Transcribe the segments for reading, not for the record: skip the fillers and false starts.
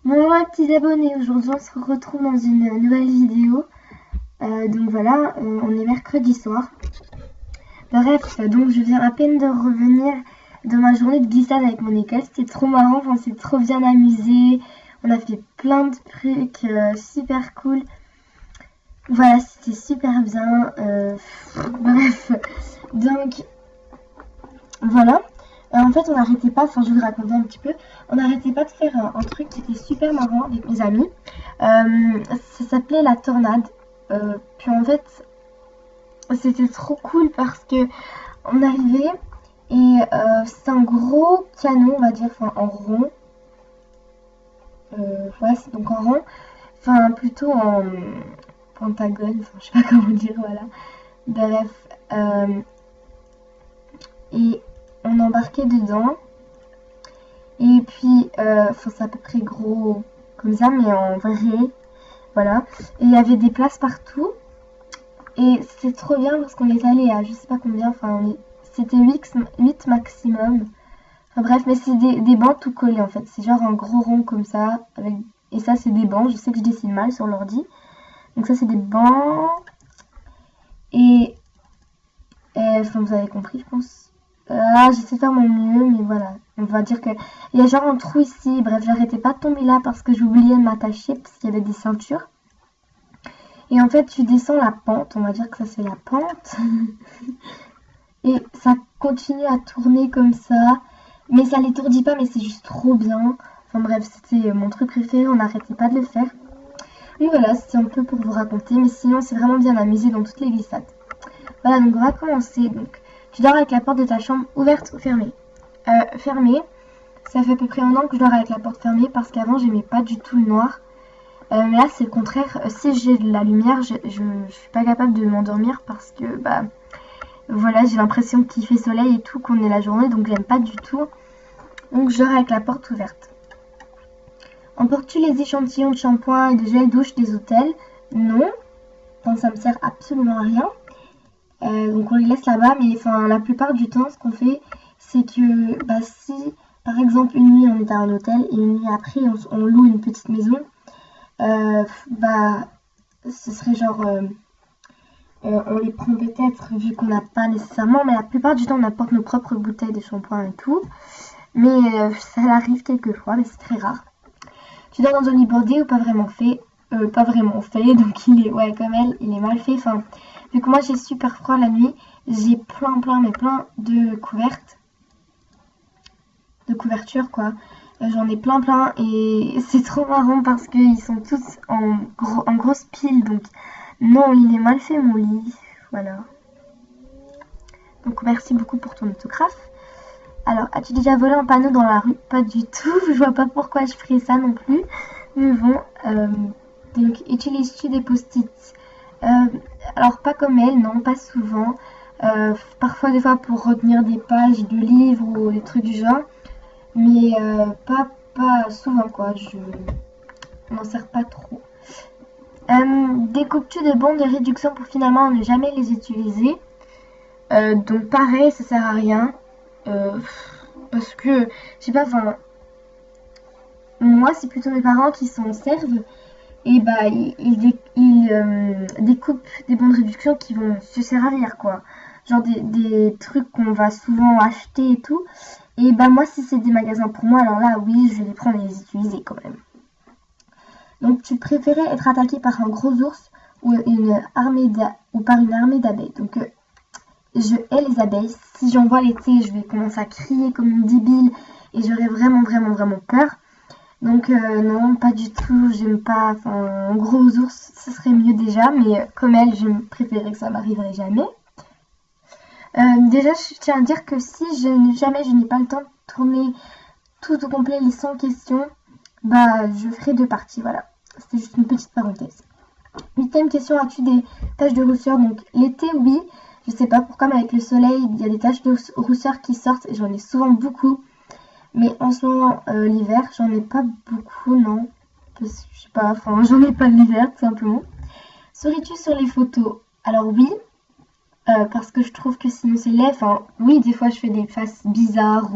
Bonjour les petits abonnés, aujourd'hui on se retrouve dans une nouvelle vidéo. Donc voilà, on est mercredi soir. Bref, donc je viens à peine de revenir de ma journée de glissade avec mon école. C'était trop marrant, on s'est trop bien amusé. On a fait plein de trucs super cool. Voilà, c'était super bien. Bref, donc voilà. En fait, on n'arrêtait pas, enfin je vais vous raconter un petit peu, on n'arrêtait pas de faire un truc qui était super marrant avec mes amis. Ça s'appelait la tornade. Puis en fait, c'était trop cool parce que on arrivait et c'était un gros canon, on va dire, enfin en rond. Ouais, c'est donc en rond, enfin plutôt en pentagone, enfin je sais pas comment dire, voilà. Bref, et on embarquait dedans. Et puis, c'est à peu près gros comme ça, mais en vrai, voilà. Et il y avait des places partout. Et c'était trop bien parce qu'on est allé à je sais pas combien, enfin, c'était 8 maximum. Enfin bref, mais c'est des bancs tout collés en fait. C'est genre un gros rond comme ça. Et ça, c'est des bancs. Je sais que je dessine mal sur l'ordi. Donc ça, c'est des bancs. Et, enfin, vous avez compris, je pense. J'essaie de faire mon mieux, mais voilà. On va dire que il y a genre un trou ici. Bref, j'arrêtais pas de tomber là parce que j'oubliais de m'attacher parce qu'il y avait des ceintures. Et en fait, tu descends la pente. On va dire que ça, c'est la pente. Et ça continue à tourner comme ça. Mais ça l'étourdit pas, mais c'est juste trop bien. Enfin bref, c'était mon truc préféré. On n'arrêtait pas de le faire. Donc voilà, c'était un peu pour vous raconter. Mais sinon, c'est vraiment bien amusé dans toutes les glissades. Voilà, donc on va commencer. Donc, tu dors avec la porte de ta chambre ouverte ou fermée? Fermée. Ça fait à peu près un an que je dors avec la porte fermée parce qu'avant, j'aimais pas du tout le noir. Mais là, c'est le contraire. Si j'ai de la lumière, je suis pas capable de m'endormir parce que, bah, voilà, j'ai l'impression qu'il fait soleil et tout, qu'on est la journée, donc j'aime pas du tout. Donc, je dors avec la porte ouverte. Emportes-tu les échantillons de shampoing et de gel douche des hôtels? Non. Enfin, ça me sert absolument à rien. Donc on les laisse là-bas, mais enfin la plupart du temps, ce qu'on fait, c'est que bah, si par exemple une nuit on est à un hôtel et une nuit après on loue une petite maison, bah ce serait genre on les prend peut-être vu qu'on n'a pas nécessairement, mais la plupart du temps on apporte nos propres bouteilles de shampoing et tout. Mais ça arrive quelquefois, mais c'est très rare. Tu dors dans un lit bordé ou pas vraiment fait? Pas vraiment fait, donc il est, ouais, comme elle, il est mal fait. Enfin, vu que moi j'ai super froid la nuit, j'ai mais plein de couvertures quoi. J'en ai plein et c'est trop marrant parce qu'ils sont tous en grosse pile, donc non, il est mal fait mon lit, voilà. Donc merci beaucoup pour ton autographe. Alors, as-tu déjà volé un panneau dans la rue? Pas du tout, je vois pas pourquoi je ferais ça non plus. Mais bon, donc utilises-tu des post-it? Euh, alors pas comme elle, non, pas souvent. Parfois des fois pour retenir des pages de livres ou des trucs du genre. Mais pas souvent quoi, je m'en sers pas trop. Découpes-tu des bons de réduction pour finalement ne jamais les utiliser? Donc pareil, ça sert à rien. Euh, Parce que, je sais pas, enfin, moi, c'est plutôt mes parents qui s'en servent. Et bah, ils découpent des bons de réduction qui vont se servir, quoi. Genre des trucs qu'on va souvent acheter et tout. Et bah, moi, si c'est des magasins pour moi, alors là, oui, je vais les prendre et les utiliser quand même. Donc, tu préférais être attaqué par un gros ours ou, ou par une armée d'abeilles? Donc, je hais les abeilles. Si j'en vois l'été, je vais commencer à crier comme une débile et j'aurais vraiment peur. Donc non, pas du tout, j'aime pas, enfin, un gros ours, ce serait mieux déjà, mais comme elle, je préférais que ça m'arriverait jamais. Déjà, je tiens à dire que si jamais je n'ai pas le temps de tourner tout au complet les 100 questions, bah je ferai deux parties, voilà. C'était juste une petite parenthèse. Huitième question, as-tu des taches de rousseur? Donc l'été, oui, je sais pas pourquoi, mais avec le soleil, il y a des taches de rousseur qui sortent et j'en ai souvent beaucoup. Mais en ce moment, l'hiver, j'en ai pas beaucoup, non. Je sais pas, enfin, j'en ai pas l'hiver, tout simplement. Souris-tu sur les photos? Alors oui, parce que je trouve que sinon c'est laid. Enfin, oui, des fois je fais des faces bizarres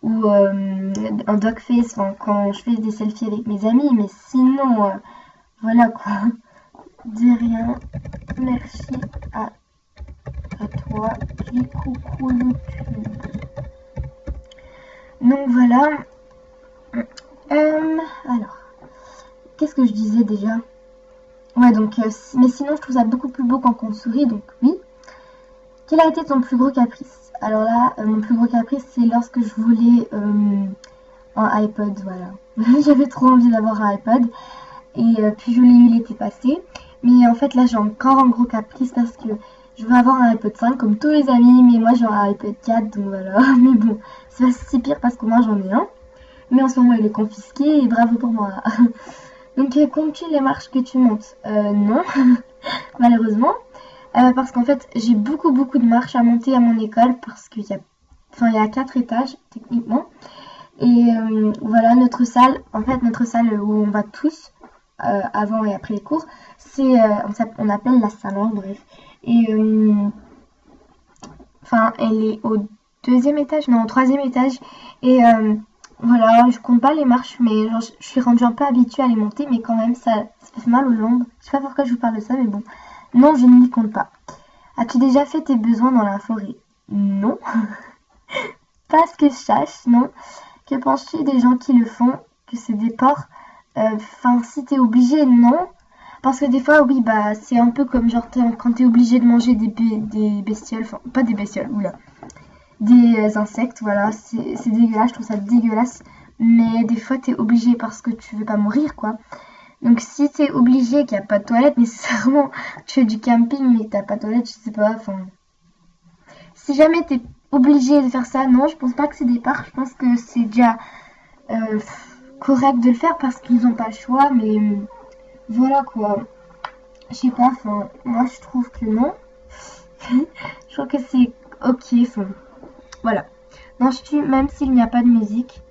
ou un dog face quand je fais des selfies avec mes amis, mais sinon, voilà quoi. Dis rien, merci à toi qui coucou YouTube. Donc voilà. Alors, qu'est-ce que je disais déjà? Ouais, donc, mais sinon je trouve ça beaucoup plus beau quand on sourit, donc oui. Quel a été ton plus gros caprice? Alors là, mon plus gros caprice, c'est lorsque je voulais un iPod, voilà. J'avais trop envie d'avoir un iPod. Et puis je l'ai eu l'été passé. Mais en fait, là, j'ai encore un gros caprice parce que je veux avoir un iPod 5 comme tous les amis. Mais moi, j'ai un iPod 4, donc voilà. Mais bon, c'est pas si pire parce que moi, j'en ai un. Mais en ce moment, il est confisqué et bravo pour moi. Donc, comptes-tu les marches que tu montes? Non, malheureusement. Parce qu'en fait, j'ai beaucoup de marches à monter à mon école parce qu'il y a, enfin, il y a 4 étages techniquement. Et voilà, notre salle où on va tous, avant et après les cours, c'est, on appelle la salle, bref. Et enfin, elle est au 2e étage, non, au 3e étage. Et voilà, je compte pas les marches, mais genre, je suis rendue un peu habituée à les monter, mais quand même, ça fait mal aux jambes. Je sais pas pourquoi je vous parle de ça, mais bon. Non, je ne m'y compte pas. As-tu déjà fait tes besoins dans la forêt? Non. Pas ce que je sache, non. Que penses-tu des gens qui le font? Que c'est des porcs? Enfin, si t'es obligé, non. Parce que des fois, oui, bah, c'est un peu comme genre quand t'es obligé de manger des bestioles, enfin, pas des bestioles, oula, des insectes, voilà, c'est dégueulasse, je trouve ça dégueulasse. Mais des fois, t'es obligé parce que tu veux pas mourir, quoi. Donc, si t'es obligé qu'il n'y a pas de toilette, nécessairement, tu fais du camping mais t'as pas de toilette, je sais pas, enfin. Si jamais t'es obligé de faire ça, non, je pense pas que c'est des parcs, je pense que c'est déjà euh, correct de le faire parce qu'ils n'ont pas le choix, mais voilà quoi. Je sais pas, enfin, moi je trouve que non. Je trouve que c'est ok, enfin, voilà. Danses-tu même s'il n'y a pas de musique?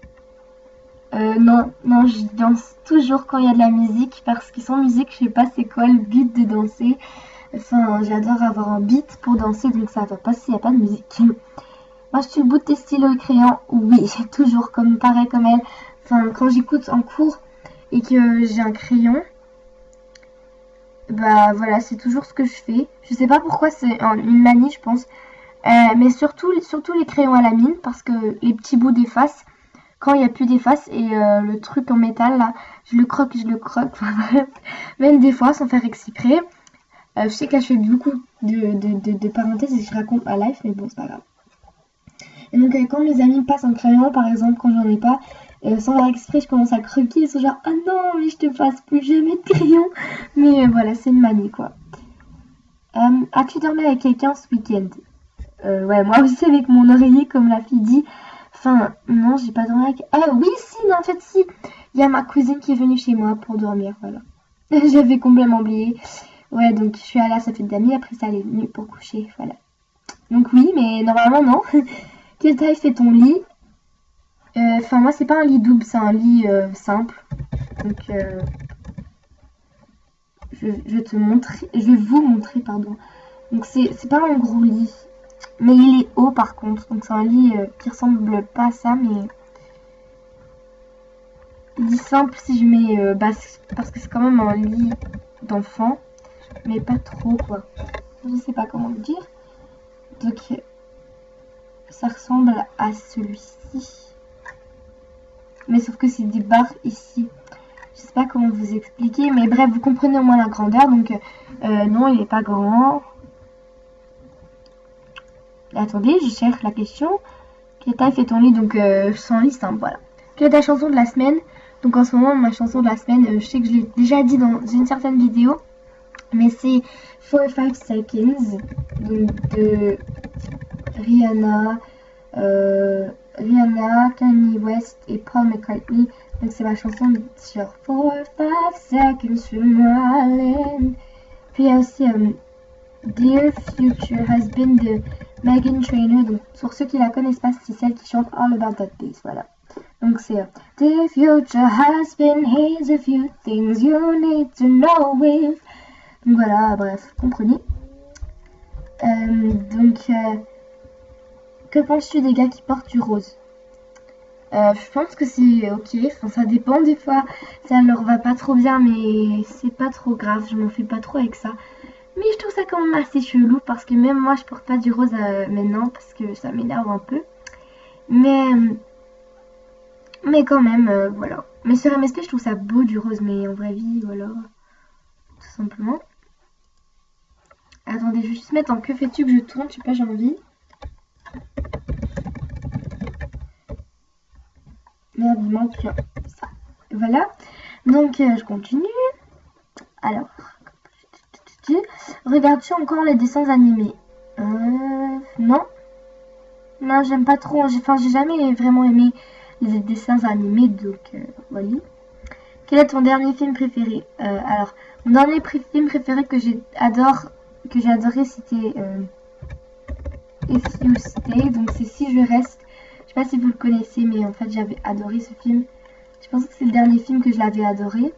Non, non, je danse toujours quand il y a de la musique parce que sans musique, je sais pas c'est quoi le but de danser. Enfin, j'adore avoir un beat pour danser, donc ça va pas s'il n'y a pas de musique. Manges-tu le bout de tes stylos et crayons? Oui, toujours comme pareil comme elle. Enfin, quand j'écoute en cours et que j'ai un crayon, bah voilà, c'est toujours ce que je fais. Je sais pas pourquoi, c'est une manie, je pense. Mais surtout les crayons à la mine, parce que les petits bouts d'efface, quand il n'y a plus d'efface et le truc en métal là, je le croque. Enfin, bref. Même des fois sans faire exprès. Je sais que là je fais beaucoup de parenthèses et je raconte ma life, mais bon, c'est pas grave. Et donc quand mes amis me passent un crayon, par exemple, quand j'en ai pas, sans faire exprès, je commence à croquer, ils sont genre ah non mais je te passe plus jamais de crayon. Mais voilà, c'est une manie quoi. As-tu dormi avec quelqu'un ce week-end? Ouais, moi aussi avec mon oreiller comme la fille dit. Enfin non, j'ai pas dormi avec. Ah oui si, non, en fait si. Il y a ma cousine qui est venue chez moi pour dormir, voilà. J'avais complètement oublié. Ouais, donc je suis allée à sa fête d'amis, après ça elle est venue pour coucher, voilà. Donc oui, mais normalement non. Quelle taille fait ton lit? Enfin, moi, c'est pas un lit double, c'est un lit simple. Donc, je vais vous montrer, pardon. Donc, c'est pas un gros lit. Mais il est haut, par contre. Donc, c'est un lit qui ressemble pas à ça, mais lit simple si je mets parce que c'est quand même un lit d'enfant. Mais pas trop, quoi. Je sais pas comment le dire. Donc, ça ressemble à celui-ci. Mais sauf que c'est des barres ici. Je sais pas comment vous expliquer, mais bref, vous comprenez au moins la grandeur. Donc, non, il n'est pas grand. Attendez, je cherche la question. Quelle taille fait ton lit? Donc, sans lit simple, voilà. Quelle est ta chanson de la semaine? Donc, en ce moment, ma chanson de la semaine, je sais que je l'ai déjà dit dans une certaine vidéo, mais c'est 45 Seconds de Rihanna, Kanye West et Paul McCartney. Donc c'est ma chanson sur 4-5 seconds from Marlin. Puis il y a aussi Dear Future Has Been de Meghan Trainor. Donc pour ceux qui la connaissent pas, c'est celle qui chante All About That Bass. Voilà. Donc c'est Dear Future Has Been, here's a few things you need to know with. Donc voilà, bref, comprenez. Donc que penses-tu des gars qui portent du rose? Je pense que c'est ok, enfin, ça dépend des fois, ça leur va pas trop bien, mais c'est pas trop grave, je m'en fais pas trop avec ça. Mais je trouve ça quand même assez chelou parce que même moi je porte pas du rose maintenant parce que ça m'énerve un peu. Mais, mais quand même, voilà. Mais sur MSP je trouve ça beau du rose, mais en vraie vie, voilà, tout simplement. Attendez, je vais juste mettre en que fais-tu que je tourne, je sais pas, j'ai envie. Merde, il manque ça. Voilà. Donc, je continue. Alors, regardes-tu encore les dessins animés? Non. Non, j'aime pas trop. Enfin, j'ai jamais vraiment aimé les dessins animés, donc voilà. Quel est ton dernier film préféré? Alors, mon dernier film préféré que j'ai adoré, c'était If You Stay, donc c'est Si je reste. Je sais pas si vous le connaissez, mais en fait, j'avais adoré ce film. Je pense que c'est le dernier film que je l'avais adoré.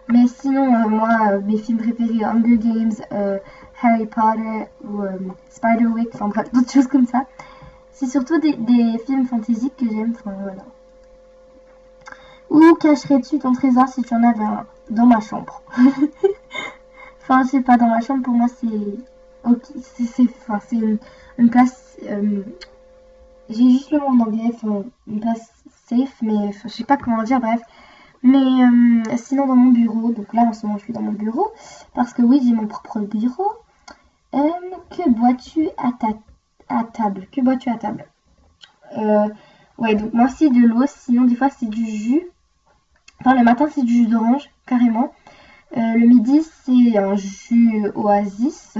Mais sinon, moi, mes films préférés, Hunger Games, Harry Potter ou Spiderwick, enfin bref, d'autres choses comme ça. C'est surtout des films fantaisiques que j'aime, enfin voilà. Où cacherais-tu ton trésor si tu en avais un? Dans ma chambre. Enfin, je sais pas, dans ma chambre, pour moi, c'est... Ok, c'est une place... j'ai juste le mot en anglais, enfin, une place safe, mais je sais pas comment dire, bref. Mais sinon dans mon bureau, donc là en ce moment je suis dans mon bureau, parce que oui j'ai mon propre bureau. Que bois-tu à table? Que bois-tu à table? Ouais, donc moi c'est de l'eau, sinon des fois c'est du jus. Enfin le matin c'est du jus d'orange, carrément. Le midi c'est un jus oasis.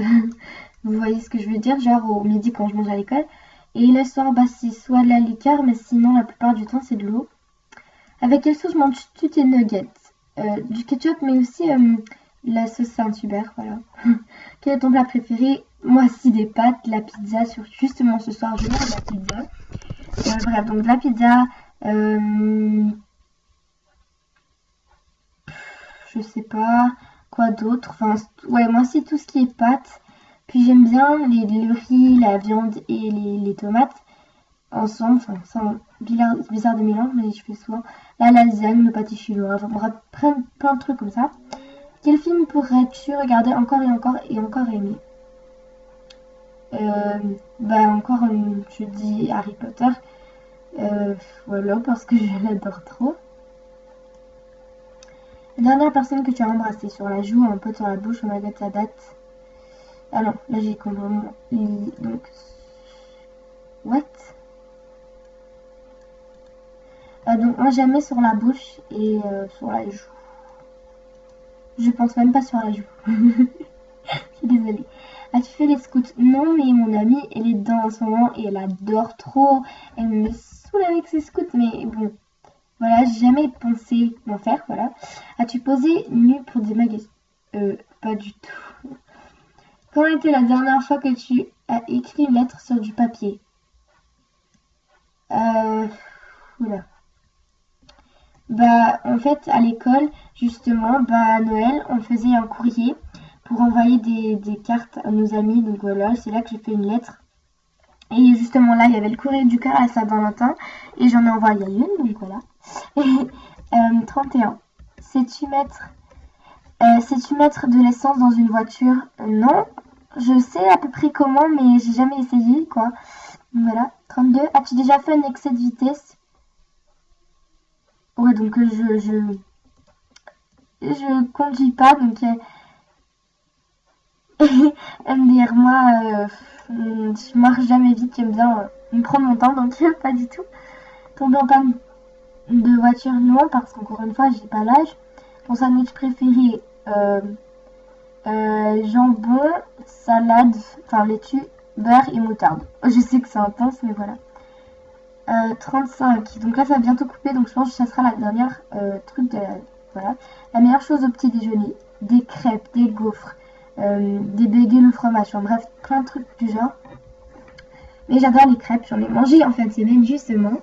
Vous voyez ce que je veux dire, genre au midi quand je mange à l'école. Et le soir bah c'est soit de la liqueur, mais sinon la plupart du temps c'est de l'eau. Avec quelle sauce manges-tu tes nuggets? Du ketchup, mais aussi la sauce Saint-Hubert, voilà. Quel est ton plat préféré? Moi aussi des pâtes, la pizza, justement ce soir je mange la pizza. Bref, donc de la pizza, je sais pas quoi d'autre. Enfin, ouais, moi aussi tout ce qui est pâtes. Puis j'aime bien le riz, la viande et les tomates ensemble. Enfin, c'est bizarre de mélange, mais je fais souvent la lasagne, le pâté chinois, enfin bref, plein de trucs comme ça. Quel film pourrais-tu regarder encore et encore et encore aimer? Bah encore, je dis Harry Potter. Voilà, parce que je l'adore trop. La dernière personne que tu as embrassée sur la joue, un peu sur la bouche, on my god, ça date. Ah non, là j'ai complètement... Donc... What? Donc moi jamais sur la bouche et sur la joue. Je pense même pas sur la joue. Je suis désolée. As-tu fait les scouts? Non, mais mon amie, elle est dedans en ce moment et elle adore trop. Elle me saoule avec ses scouts, mais bon. Voilà, j'ai jamais pensé m'en faire, voilà. As-tu posé nu pour des magazines? Pas du tout. Quand était la dernière fois que tu as écrit une lettre sur du papier? Oula. Bah, en fait, à l'école, justement, bah, à Noël, on faisait un courrier pour envoyer des cartes à nos amis. Donc voilà, c'est là que j'ai fait une lettre. Et justement, là, il y avait le courrier du cœur à Saint-Valentin. Et j'en ai envoyé une, donc voilà. 31. Sais-tu mettre de l'essence dans une voiture? Non. Je sais à peu près comment, mais j'ai jamais essayé, quoi. Donc voilà. 32. As-tu déjà fait un excès de vitesse? Ouais, donc je conduis pas, donc MDR, moi, je marche jamais vite, j'aime bien me prendre mon temps, donc pas du tout. Tomber en panne de voiture, non, parce qu'encore une fois, j'ai pas l'âge. Ton sandwich préféré, jambon, salade, enfin laitue, beurre et moutarde. Je sais que c'est intense, mais voilà. 35. Donc là, ça va bientôt couper, donc je pense que ça sera la dernière truc de voilà. La meilleure chose au petit déjeuner, des crêpes, des gaufres, des bagels au fromage, enfin, bref, plein de trucs du genre. Mais j'adore les crêpes, j'en ai mangé en fin de semaine justement.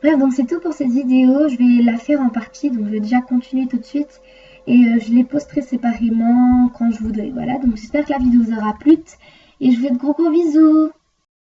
Bref, donc c'est tout pour cette vidéo, je vais la faire en partie, donc je vais déjà continuer tout de suite. Et je les posterai séparément quand je voudrais, voilà. Donc j'espère que la vidéo vous aura plu. Et je vous fais de gros bisous.